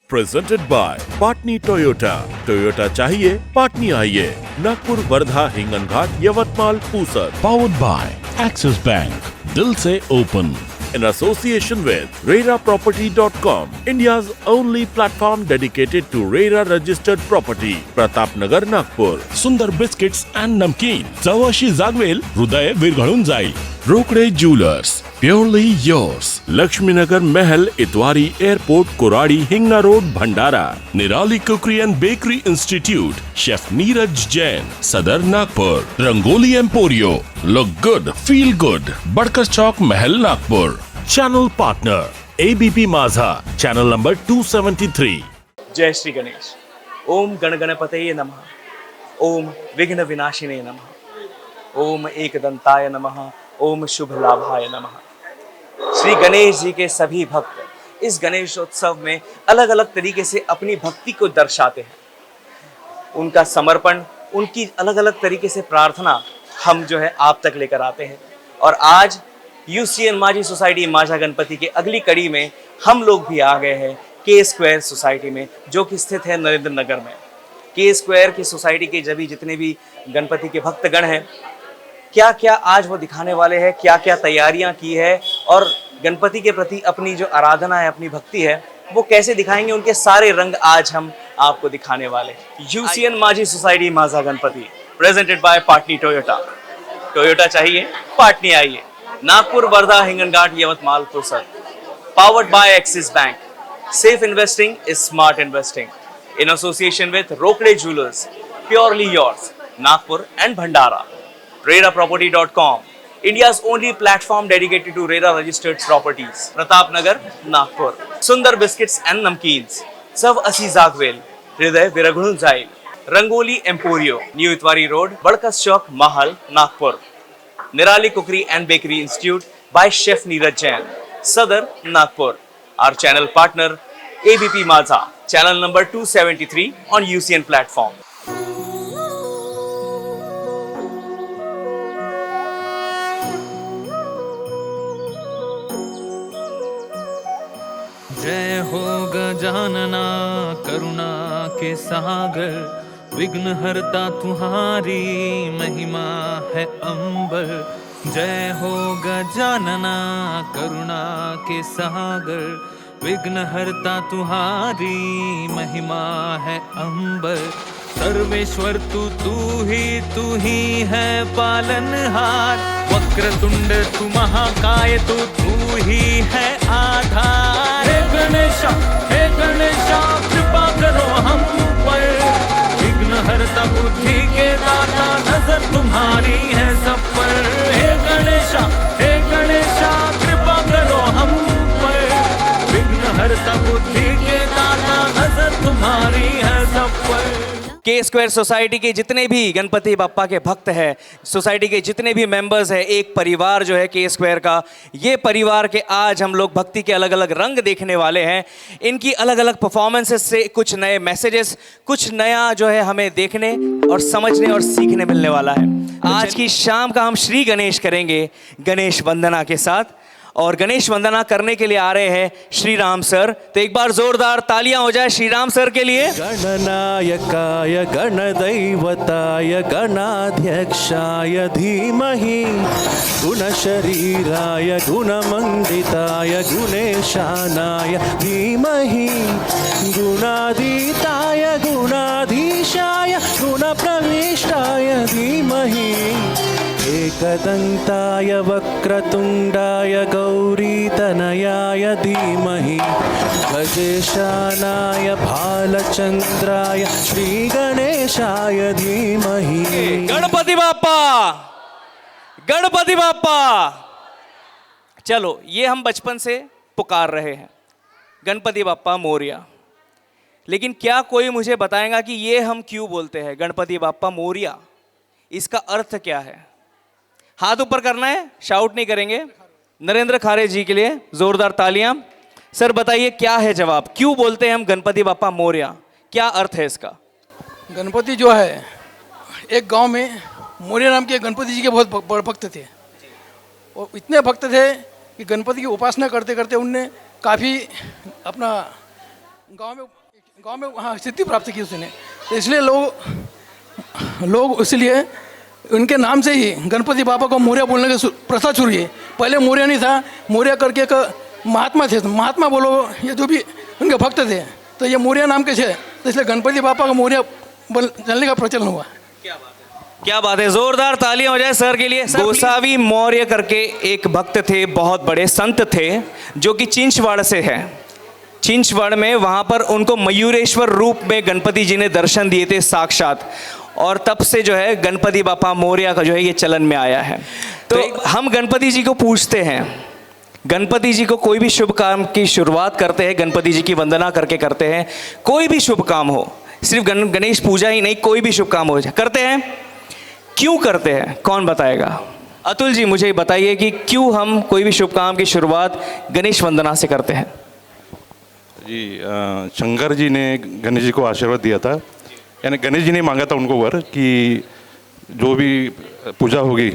Presented by Patni Toyota. Toyota चाहिए पाटनी आइए। Nagpur, Wardha, Hinganghat, Yavatmal, Pusad. Powered by Axis Bank. दिल से open. In association with RERAProperty.com, India's only platform dedicated to RERA registered property, Pratapnagar, Nagpur. Sundar biscuits and namkeen. चवाशी जागवेल, हृदय विरघळून जाईल. Rokade jewellers. Purely yours. Laxminagar, Mahal, Itwari, airport, Koradi, Hingna road, Bhandara. Nirali cookery and bakery institute. Chef Neeraj Jain, Sadar, Nagpur. Rangoli emporio. Look good, feel good. Badkar chowk, Mahal, Nagpur. Channel partner ABP माझा, channel number 273. जय श्री गणेश। ओम गणगणपतये नमः। ओम विघ्न विनाशिने नमः। ओम एकदंताय नमः। ओम शुभ लाभाय नमः। श्री गणेश जी के सभी भक्त इस गणेशोत्सव में अलग अलग तरीके से अपनी भक्ति को दर्शाते हैं। उनका समर्पण, उनकी अलग अलग तरीके से प्रार्थना हम जो है आप तक लेकर आते हैं। और आज यूसीएन माझी सोसाइटी माझा गणपति के अगली कड़ी में हम लोग भी आ गए हैं के स्क्वायर सोसाइटी में, जो कि स्थित है नरेंद्र नगर में। के स्क्वायर की सोसाइटी के जितने भी गणपति के भक्तगण हैं, क्या क्या आज वो दिखाने वाले हैं, क्या क्या तैयारियां की है और गणपति के प्रति अपनी जो आराधना है, अपनी भक्ति है, वो कैसे दिखाएंगे, उनके सारे रंग आज हम आपको दिखाने वाले। यूसीएन माझी सोसाइटी माझा Ganpati presented by Patni Toyota. Toyota चाहिए पाटनी आइए। Nagpur, Wardha, Hinganghat, Yavatmal, Pusad. Powered by Axis Bank. Safe investing is smart investing. In association with Rokde Jewelers. Purely yours. Nagpur and Bhandara. RERAProperty.com. India's only platform dedicated to RERA registered properties. Pratapnagar, Nagpur. Sundar biscuits and namkeens. Sav Asi Zagvel. Hriday Viragulun Zail. Rangoli Emporio. New Itwari Road. Badkas Chowk, Mahal, Nagpur. Nirali Cookery and Bakery Institute by Chef Neeraj Jain, Sadar, Nagpur. Our channel partner ABP Mazha, channel number 273 on UCN platform. जय हो गजानना करुणा के सागर, विघ्न हरता तुम्हारी महिमा है अंबर। जय हो गजानना करुणा के सागर, विघ्न हरता तुम्हारी महिमा है अंबर। सर्वेश्वर तू ही है पालनहार, वक्रतुंड तू महाकाय तू ही है आधार। हे गणेशा कृपा करो हम पर, हरता बुद्धि के दाता नजर तुम्हारी है सब पर। हे गणेशा कृपा करो हम पर, विघ्न हरता बुद्धि के दाता नजर तुम्हारी है सब पर। के स्क्वायर सोसाइटी के जितने भी गणपति बप्पा के भक्त हैं, सोसाइटी के जितने भी मेंबर्स हैं, एक परिवार जो है के स्क्वायर का, ये परिवार के आज हम लोग भक्ति के अलग अलग रंग देखने वाले हैं। इनकी अलग अलग परफॉर्मेंसेस से कुछ नए मैसेजेस, कुछ नया जो है हमें देखने और समझने और सीखने मिलने वाला है। आज की शाम का हम श्री गणेश करेंगे गणेश वंदना के साथ, और गणेश वंदना करने के लिए आ रहे हैं श्री राम सर। तो एक बार जोरदार तालियां हो जाए श्री राम सर के लिए। गणनायकाय गणदैवताय गणाध्यक्षाय धीमहि, गुणशरीराय गुणमंडिताय गुणेशानाय धीमहि, गुणाधीताय गुणाधीशाय गुणप्रविष्टाय धीमहि, एकदन्ताय वक्रतुण्डाय गौरीतनयाय धीमहि, गजेशानाय भालचन्द्राय श्रीगणेशाय धीमहि। गणपति बाप्पा। चलो, ये हम बचपन से पुकार रहे हैं, गणपति बाप्पा मोरिया। लेकिन क्या कोई मुझे बताएगा कि ये हम क्यों बोलते हैं गणपति बाप्पा मोरिया? इसका अर्थ क्या है? हाथ ऊपर करना है, शाउट नहीं करेंगे। नरेंद्र खारे जी के लिए जोरदार तालियां। सर बताइए क्या है जवाब, क्यों बोलते हैं हम गणपति बाप्पा मोरिया, क्या अर्थ है इसका? गणपति जो है, एक गांव में मोरिया नाम के गणपति जी के बहुत बड़े भक्त थे, और इतने भक्त थे कि गणपति की उपासना करते करते उनने काफ़ी अपना गांव में गांव में हाँ सिद्धि प्राप्त की उसने। तो इसलिए लोग इसलिए उनके नाम से ही गणपति बाबा को मौर्य बोलने की प्रथा शुरू है। पहले मौर्य नहीं था, मौर्य करके एक महात्मा थे, महात्मा बोलो ये जो भी उनके भक्त थे, तो ये मौर्य नाम के थे, तो इसलिए गणपति बाबा का मौर्य चलने का प्रचलन हुआ। क्या बात है, जोरदार तालियां हो जाए सर के लिए। गोसावी मौर्य करके एक भक्त थे, बहुत बड़े संत थे, जो कि चिंचवाड़ से है। चिंचवाड़ में वहाँ पर उनको मयूरेश्वर रूप में गणपति जी ने दर्शन दिए थे साक्षात, और तब से जो है गणपति बापा मौर्य का जो है ये चलन में आया है। तो हम गणपति जी को पूछते हैं, गणपति जी को कोई भी शुभ काम की शुरुआत करते हैं गणपति जी की वंदना करके करते हैं। कोई भी शुभ काम हो, सिर्फ गणेश पूजा ही नहीं, कोई भी शुभ काम हो करते हैं, क्यों करते हैं, कौन बताएगा? अतुल जी मुझे बताइए कि क्यों हम कोई भी शुभ काम की शुरुआत गणेश वंदना से करते हैं? जी शंकर जी ने गणेश जी को आशीर्वाद दिया था, यानी गणेश जी ने मांगा था उनको वर कि जो भी पूजा होगी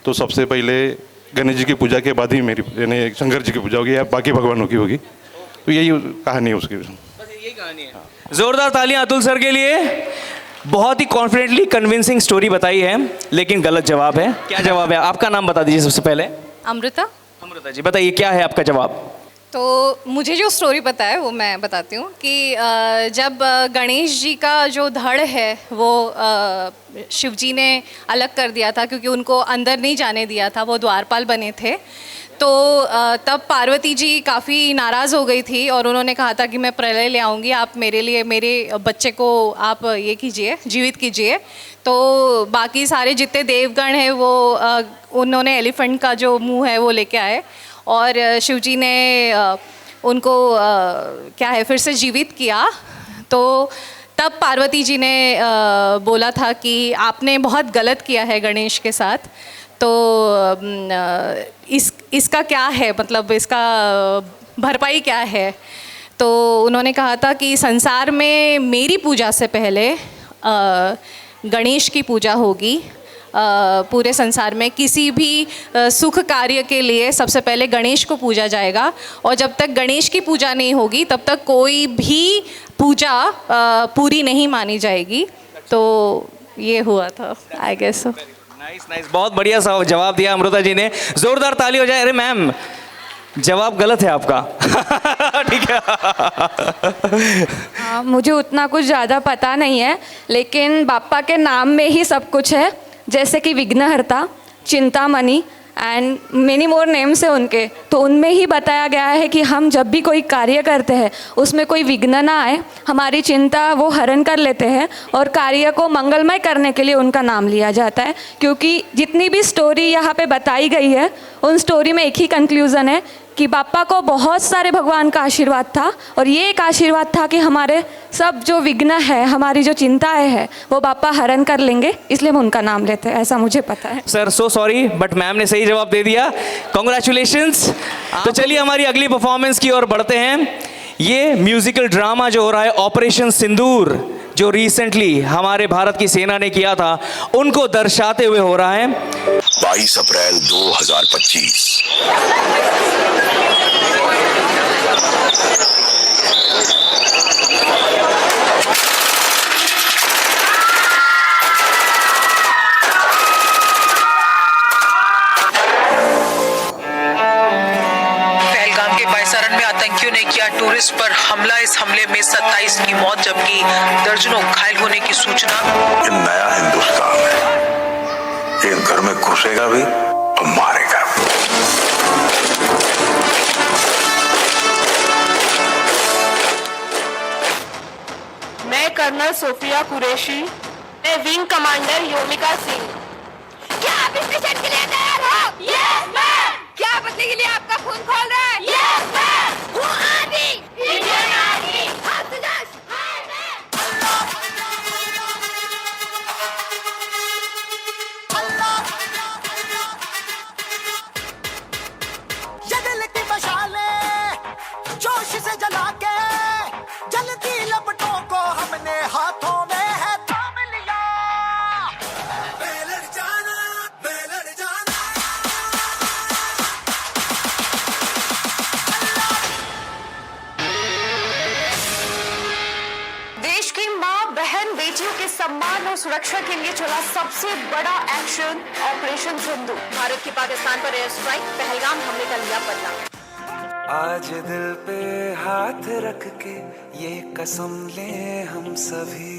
तो सबसे पहले गणेश जी की पूजा के बाद ही मेरी यानी शंकर जी की पूजा होगी या बाकी भगवानों की होगी। तो यही कहानी है उसकी। बस यही कहानी है। जोरदार तालियां अतुल सर के लिए। बहुत ही कॉन्फिडेंटली कन्विंसिंग स्टोरी बताई है, लेकिन गलत जवाब है। क्या जवाब है? आपका नाम बता दीजिए सबसे पहले। अमृता। अमृता जी बताइए क्या है आपका जवाब? तो मुझे जो स्टोरी पता है वो मैं बताती हूँ कि जब गणेश जी का जो धड़ है वो शिव जी ने अलग कर दिया था, क्योंकि उनको अंदर नहीं जाने दिया था, वो द्वारपाल बने थे। तो तब पार्वती जी काफ़ी नाराज़ हो गई थी और उन्होंने कहा था कि मैं प्रलय ले आऊँगी, आप मेरे लिए मेरे बच्चे को आप ये कीजिए, जीवित कीजिए। तो बाकी सारे जितने देवगण हैं वो उन्होंने एलिफेंट का जो मुंह है वो लेके आए और शिव जी ने उनको क्या है फिर से जीवित किया। तो तब पार्वती जी ने बोला था कि आपने बहुत गलत किया है गणेश के साथ, तो इसका क्या है, मतलब इसका भरपाई क्या है? तो उन्होंने कहा था कि संसार में मेरी पूजा से पहले गणेश की पूजा होगी। पूरे संसार में किसी भी सुख कार्य के लिए सबसे पहले गणेश को पूजा जाएगा, और जब तक गणेश की पूजा नहीं होगी तब तक कोई भी पूजा पूरी नहीं मानी जाएगी। तो ये हुआ था, I guess so. Nice nice, बहुत बढ़िया सा जवाब दिया अमृता जी ने। जोरदार ताली हो जाए। अरे मैम जवाब गलत है आपका। ठीक है। मुझे उतना कुछ ज़्यादा पता नहीं है, लेकिन बाप्पा के नाम में ही सब कुछ है, जैसे कि विघ्नहर्ता, Chintamani and many more names है उनके। तो उनमें ही बताया गया है कि हम जब भी कोई कार्य करते हैं उसमें कोई विघ्न ना आए, हमारी चिंता वो हरण कर लेते हैं और कार्य को मंगलमय करने के लिए उनका नाम लिया जाता है। क्योंकि जितनी भी स्टोरी यहाँ पे बताई गई है उन स्टोरी में एक ही कंक्लूज़न है कि बाप्पा को बहुत सारे भगवान का आशीर्वाद था, और ये एक आशीर्वाद था कि हमारे सब जो विघ्न है, हमारी जो चिंताएं हैं वो बाप्पा हरण कर लेंगे, इसलिए हम उनका नाम लेते हैं, ऐसा मुझे पता है। Sir so sorry but ma'am ने सही जवाब दे दिया, कॉन्ग्रेचुलेशंस। तो चलिए हमारी अगली परफॉर्मेंस की ओर बढ़ते हैं। ये म्यूजिकल ड्रामा जो हो रहा है ऑपरेशन सिंदूर, जो रिसेंटली हमारे भारत की सेना ने किया था, उनको दर्शाते हुए हो रहा है। 22 अप्रैल 2025 पहलगाम के बायसारन में आतंकियों ने किया टूरिस्ट पर हमला। इस हमले में 27 की मौत जबकि दर्जनों घायल होने की सूचना। ये नया हिंदुस्तान है, ये घर में घुसेगा भी और मारेगा भी। मैं कर्नल सोफिया कुरैशी, मैं विंग कमांडर योमिका सिंह। क्या आप इस मिशन के लिए तैयार हो? Yes ma'am. क्या बदले के लिए आपका खून खोल रहा है? Yes ma'am. वो आदि इंडियन आर्मी जोश से जला के जलती लपटों को हमने हाथों में है थाम लिया। बेलड़ जाना सुरक्षा के लिए चला सबसे बड़ा एक्शन ऑपरेशन सिंधु। भारत की पाकिस्तान पर एयर स्ट्राइक, पहलगाम हमले का लिया बदला। आज दिल पे हाथ रख के ये कसम ले हम सभी,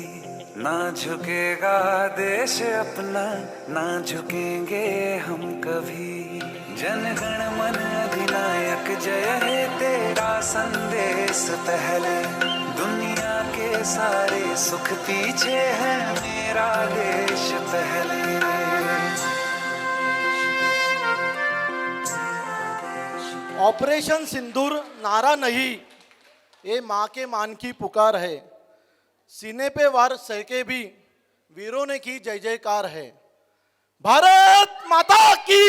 ना झुकेगा देश अपना, ना झुकेंगे हम कभी। जन गण मन अधिनायक जय है तेरा संदेश पहले, दुनिया के सारे सुख पीछे है मेरा देश पहले। ऑपरेशन सिंदूर नारा नहीं, ये माँ के मान की पुकार है। सीने पे वार सह के भी वीरों ने की जय जयकार है। भारत माता की।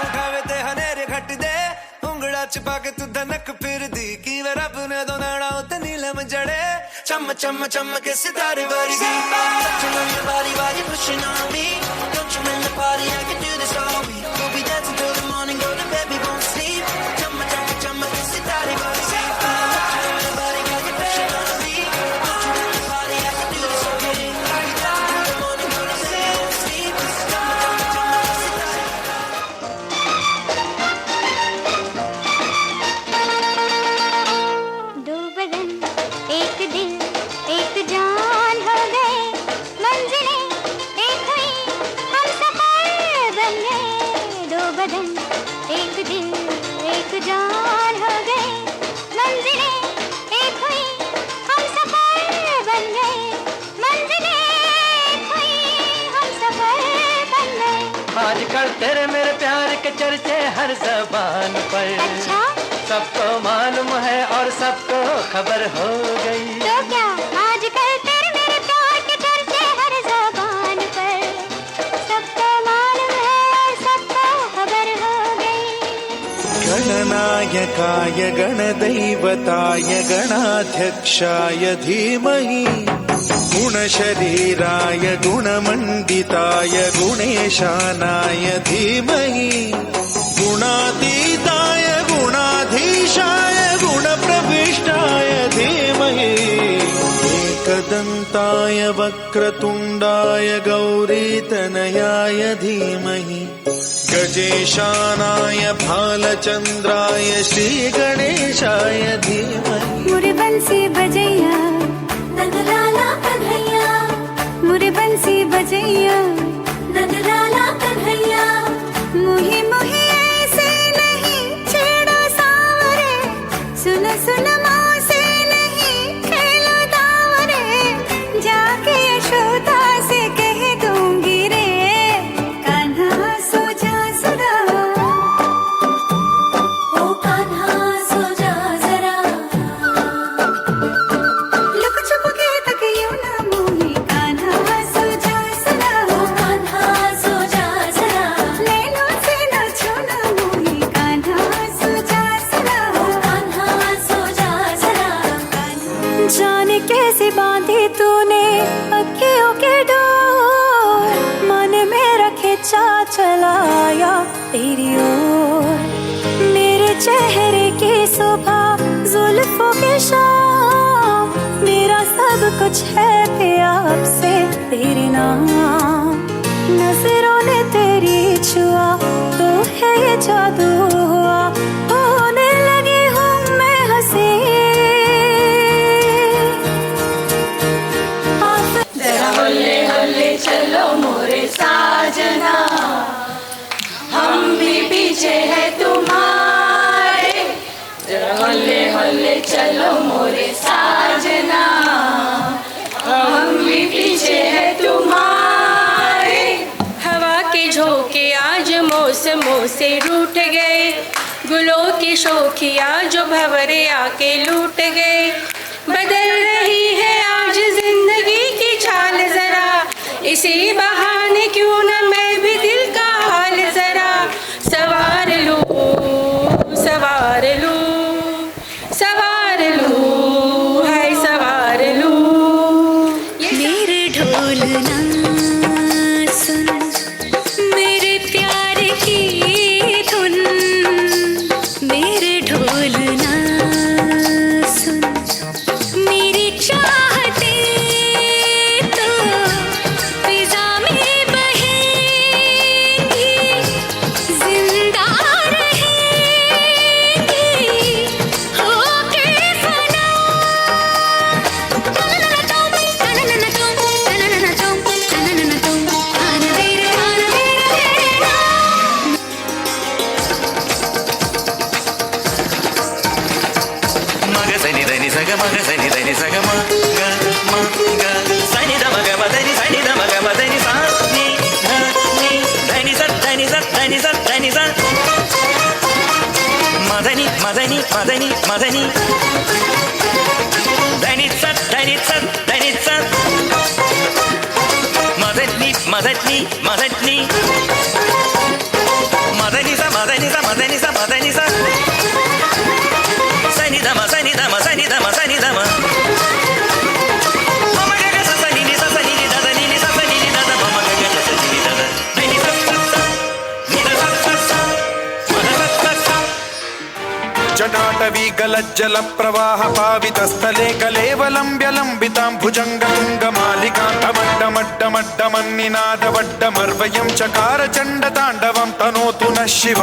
उठावे ते हनेरे घट दे, उंगड़ा छुपा के तू धनक फिर दी की वे रब ने दो नाड़ा ते नीलम जड़े, चम चम चम के सितारे वर्गी। बारी बारी pushing on me, don't you in the party, I can do this all week. We'll be dancing till the morning, go to bed, we won't sleep. Chum chum chum के सितारे वर्गी। Body body pushing on me, don't you in the party, I can do this all week. We'll be dancing till the morning, go to bed, we won't sleep. दो बदन एक दिल एक जान हो गए, मंजिलें एक हुई हम सफर बन गए। दो बदन एक दिल एक जान हो गए, मंजिलें एक हुई हम सफर बन गए। मंजिलें एक हुई हम सफर बन गए। आजकल तेरे मेरे प्यार के चर्चे हर ज़बान पर। अच्छा? सबको मालूम है और सबको खबर हो गई। तो क्या आजकल तेरे मेरे प्यार के चर्चे हर ज़बान पर, सबको मालूम है और सबको खबर हो गई। गणनायकाय गणदैवताय गणाध्यक्षाय धीमहि, गुणशरीराय गुणमण्डिताय गुणेशानाय धीमहि, गुणातीताय गुणाधीशाय गुणप्रविष्टाय धीमहि, एकदन्ताय वक्रतुण्डाय गौरीतनयाय धीमहि, गजेशानाय भालचन्द्राय श्रीगणेशाय धीमहि। मुरे बंसी बजैया नंदलाला कन्हैया, मुरे बंसी बजैया नंदलाला कन्हैया। मुही मुही ऐसे नहीं छेड़ो सावरे, सुन सुन मौसे नहीं खेलो दावरे। जाके यशोदा से कह दूंगी रे, कान्हा सो जा जरा, ओ कान्हा सो जा जरा। लुक छुप के तक यूं ना मोही, कान्हा सो जा जरा, ओ कान्हा सो जा जरा। नैनों से ना छूना मोही, कान्हा सो जा जरा, ओ कान्हा सो जा जरा। जाने कैसे बांधी तूने अखियों के डोर, मन में रखे चा चलाया तेरी ओर। मेरे चेहरे की सुबह जुल्फों के शाम, मेरा सब कुछ है प्यार से तेरे नाम। नजरों ने तेरी छुआ तो है ये जादू हुआ, होने लगी हूँ मैं हंसी। जरा होले होले चलो मोरे साजना, हम भी पीछे है तुम्हारे। जरा होले होले चलो मोरे साजना, हम भी पीछे है तुम्हारे। हवा के झोंके आज मौसमों से रूठ गए, गुलों की शोखियाँ जो भंवरे आके लूट गए। बदल रही है आज जिंदगी की चाल जरा, इसी बहाने क्यों न मैं भी दिल का हाल जरा सवार लूं, सवार लूं, सवार लूं, है सवार लूं। मेरे ढोल ना सुन, मेरे प्यार की धुन। मेरे ढोल ना सुन, मेरी चाहत ग म ग ध नि सा ग म ग म ग सा नि ध म ग म ध नि सा नि ध म ग म ध नि सा नि ध नि ध नि सा ध नि सा ध नि सा ध नि सा म ध नि म ध नि म ध नि म ध नि ध नि सा ध नि सा ध नि सा म ध नि म ध नि म ध नि म ध नि सा म ध नि सा म ध नि सा म ध नि सा सा नि ध म सा नि ध म सा नि ध म सा नि ध म म ग ग सा सा नि नि सा सा नि नि ध ध नि नि सा सा नि नि ध ध म म ग ग सा सा नि नि ध ध नि नि सा सा सा नि ध सा सा सा म ध सा सा सा जटाटवी गलज्जल प्रवाह पावितस्थले कलेवलम्ब्य लम्बितां भुजङ्गतुङ्गमालिकां टमड्डमड्डमड्डमन्निनादवड्डमर्वयं चकार चण्डताण्डवं तनोतु नः शिव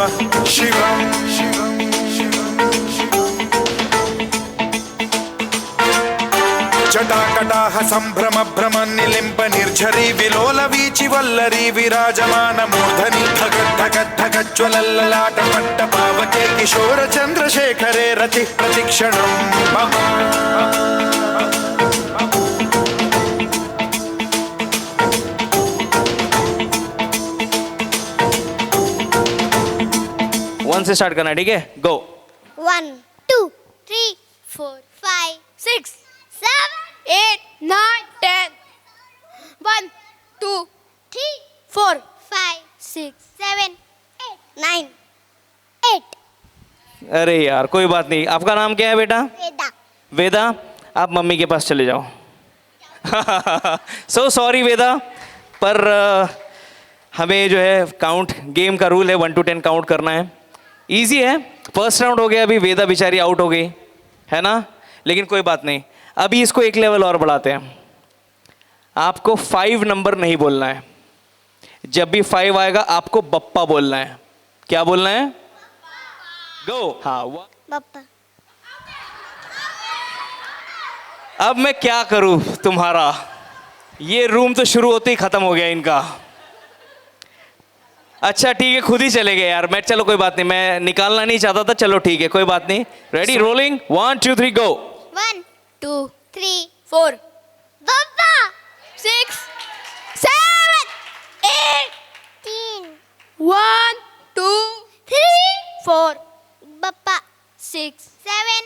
शिवम् जटाकटाह सम्भ्रम भ्रम निलिम्ब निर्झरी विलोल वीचि वल्लरी विराजमान मूर्धनि धगत् धगत् धगत् ज्वलल्ललाट पट्ट पावके किशोर चन्द्रशेखरे रति प्रतिक्षणम् वन से स्टार्ट करना, ठीक है? गो। 1 2 3 4 5 6 7 8 9 10 1 2 3 4 5 6 7 8 9 8 अरे यार कोई बात नहीं। आपका नाम क्या है बेटा? वेदा। वेदा, आप मम्मी के पास चले जाओ। सो सॉरी वेदा, पर हमें जो है काउंट, गेम का रूल है 1 to 10 काउंट करना है। इजी है, फर्स्ट राउंड हो गया, अभी वेदा बेचारी आउट हो गई है ना, लेकिन कोई बात नहीं, अभी इसको एक लेवल और बढ़ाते हैं। आपको 5 नंबर नहीं बोलना है, जब भी 5 आएगा आपको बप्पा बोलना है। क्या बोलना है? गो। हाँ बप्पा। अब मैं क्या करूं तुम्हारा, ये रूम तो शुरू होते ही खत्म हो गया इनका। अच्छा ठीक है, खुद ही चले गए यार। मैं चलो कोई बात नहीं, मैं निकालना नहीं चाहता था, चलो ठीक है कोई बात नहीं। रेडी, रोलिंग, 1 2 3 गो। 1 2 3 4 बप्पा। 6 7 8 3 1 2 3 4 बप्पा। 6 7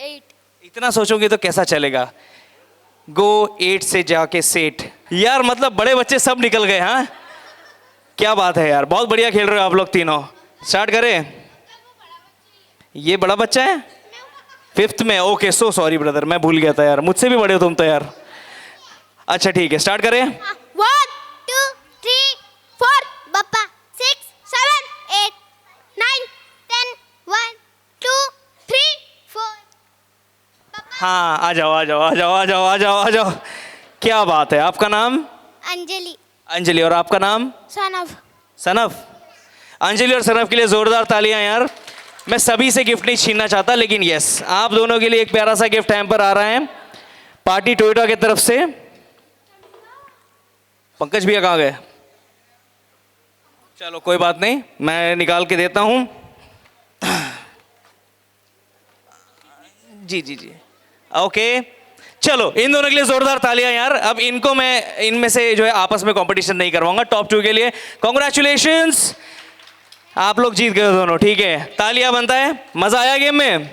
8 इतना सोचोगे तो कैसा चलेगा? गो 8 से जाके सेट। यार मतलब बड़े बच्चे सब निकल गए। हाँ क्या बात है यार, बहुत बढ़िया खेल रहे हो आप लोग तीनों। स्टार्ट करें? ये बड़ा बच्चा है 5th में, ओके सो सॉरी ब्रदर, मैं भूल गया था यार, मुझसे भी बड़े हो तुम तो यार। अच्छा ठीक है, स्टार्ट करें? 1 2 3 4 बप्पा। 6 7 8 9 10 1 2 3 4 हाँ आ जाओ आ जाओ आ जाओ आ जाओ आ जाओ आ जाओ। क्या बात है, आपका नाम? अंजलि। अंजलि, और आपका नाम? सनफ। सनफ। अंजलि और सनफ के लिए जोरदार तालियां यार। मैं सभी से गिफ्ट नहीं छीनना चाहता, लेकिन यस आप दोनों के लिए एक प्यारा सा गिफ्ट हैम्पर आ रहा है पार्टी टोयोटा की तरफ से। पंकज भैया कहाँ गए? चलो कोई बात नहीं, मैं निकाल के देता हूं। जी जी जी ओके, चलो इन दोनों के लिए जोरदार तालियां यार। अब इनको मैं इनमें से जो है आपस में कंपटीशन नहीं करवाऊंगा। टॉप 2 के लिए कांग्रेचुलेशंस, आप लोग जीत गए दोनों, ठीक है तालियां बनता है। मजा आया गेम में?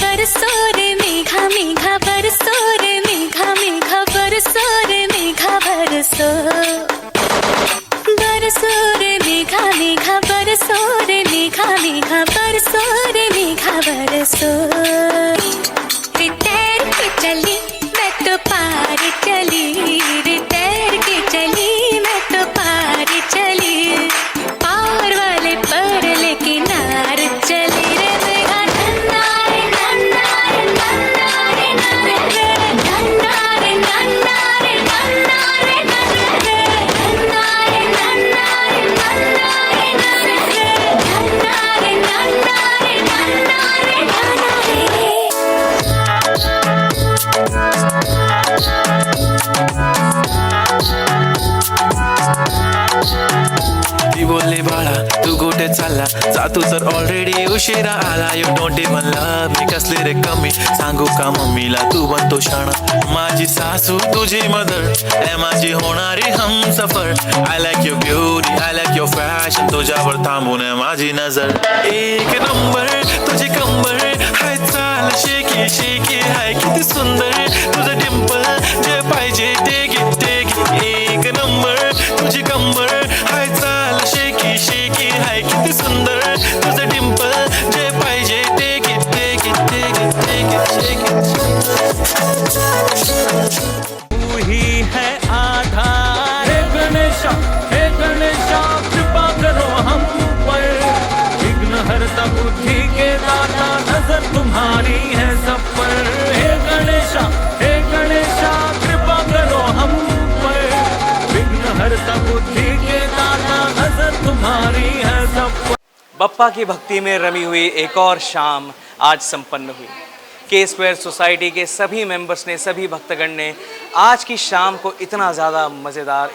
बरसो रे मेघा मेघा बरसो रे मेघा मेघा बरसो रे मेघा बरसो बरसो रे मेघा मेघा बरसो रे मेघा मेघा बरसो रे मेघा बरसो। रे तैर के चली मैं तो पार चली, रे तैर के चली मैं तो पार चली, पार वाले पर लेकिन नार चली रे मेघा नन्ना रे नन्ना रे उशिरा आला you don't even love me कसले रे कमी सांगू का मम्मीला तू बनतो शाणा माझी सासू तुझी मदर ए माझी होणारी Humsafar I like your beauty I like your fashion तुझ्यावर थांबून आहे माझी नजर एक नंबर तुझी कंबर हाय चाल शेकी शेकी हाय किती सुंदर तुझं डिंपल जे पाहिजे टेक एक नंबर तुझी कंबर हाय चाल शेकी शेकी हाय किती सुंदर तुझं डिंपल जे पाहिजे टेक तू ही है आधार हे गणेशा कृपा करो हम पर विघ्न हरता बुद्धि के दाता नजर तुम्हारी है सब पर हे गणेशा कृपा करो हम पर विघ्न हरता बुद्धि के दाता नजर तुम्हारी है सब पर। बप्पा की भक्ति में रमी हुई एक और शाम आज संपन्न हुई। के स्क्वायर सोसाइटी के सभी मेंबर्स ने, सभी भक्तगण ने आज की शाम को इतना ज़्यादा मज़ेदार